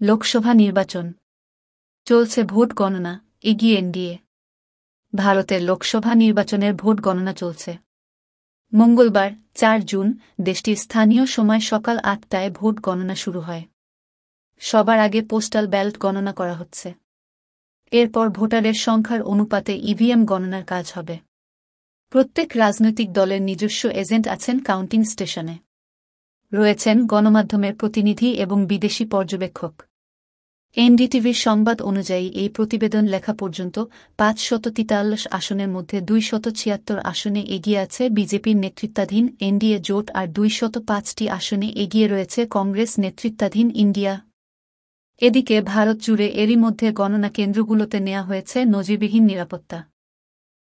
লোকসভা নির্বাচন চলছে ভোট গণনা, এগিয়ে এনডিএ। ভারতের লোকসভা নির্বাচনের ভোট গণনা চলছে। মঙ্গলবার ৪ জুন দেশটির স্থানীয় সময় সকাল ৮টায় ভোট গণনা শুরু হয়। সবার আগে পোস্টাল ব্যালট গণনা করা হচ্ছে। এরপর ভোটারের সংখ্যার অনুপাতে ইভিএম গণনার কাজ হবে। প্রত্যেক রাজনৈতিক দলের নিজস্ব এজেন্ট আছেন কাউন্টিং স্টেশনে। রয়েছেন গণমাধ্যমের প্রতিনিধি এবং বিদেশি পর্যবেক্ষক। এনডিটিভির সংবাদ অনুযায়ী এই প্রতিবেদন লেখা পর্যন্ত ৫৪৩ আসনের মধ্যে ২৭৬ আসনে এগিয়ে আছে বিজেপির নেতৃত্বাধীন এনডিএ জোট আর ২০৫টি আসনে এগিয়ে রয়েছে কংগ্রেস নেতৃত্বাধীন ইন্ডিয়া। এদিকে ভারত জুড়ে এরই মধ্যে গণনা কেন্দ্রগুলোতে নেওয়া হয়েছে নজিরবিহীন নিরাপত্তা।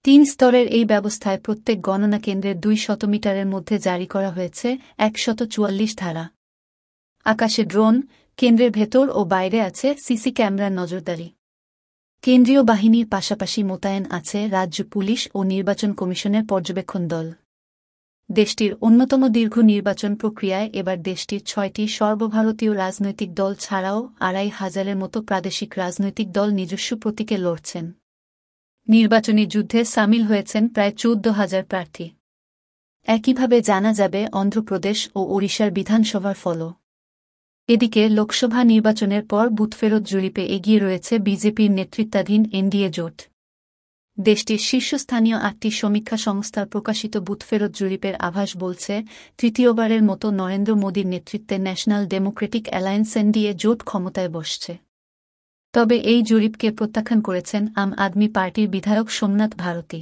৩ স্তরের এই ব্যবস্থায় প্রত্যেক গণনা কেন্দ্রের ২০০ মিটারের মধ্যে জারি করা হয়েছে ১৪৪ ধারা। আকাশে ড্রোন, কেন্দ্রের ভেতর ও বাইরে আছে সিসি ক্যামেরার নজরদারি। কেন্দ্রীয় বাহিনীর পাশাপাশি মোতায়েন আছে রাজ্য পুলিশ ও নির্বাচন কমিশনের পর্যবেক্ষণ দল। দেশটির অন্যতম দীর্ঘ নির্বাচন প্রক্রিয়ায় এবার দেশটির ৬টি সর্বভারতীয় রাজনৈতিক দল ছাড়াও ২৫০০-এর মতো প্রাদেশিক রাজনৈতিক দল নিজস্ব প্রতীকে লড়ছেন। নির্বাচনী যুদ্ধে সামিল হয়েছেন প্রায় ১৪,০০০ প্রার্থী। একইভাবে জানা যাবে অন্ধ্রপ্রদেশ ও ওড়িশার বিধানসভার ফলও। এদিকে লোকসভা নির্বাচনের পর বুথফেরত জরিপে এগিয়ে রয়েছে বিজেপির নেতৃত্বাধীন এনডিএ জোট। দেশটির শীর্ষস্থানীয় ৮টি সমীক্ষা সংস্থার প্রকাশিত বুথফেরত জরিপের আভাস বলছে, তৃতীয়বারের মতো নরেন্দ্র মোদীর নেতৃত্বে ন্যাশনাল ডেমোক্রেটিক অ্যালায়েন্স এনডিএ জোট ক্ষমতায় বসছে। তবে এই জরিপকে প্রত্যাখ্যান করেছেন আম আদমি পার্টির বিধায়ক সোমনাথ ভারতী।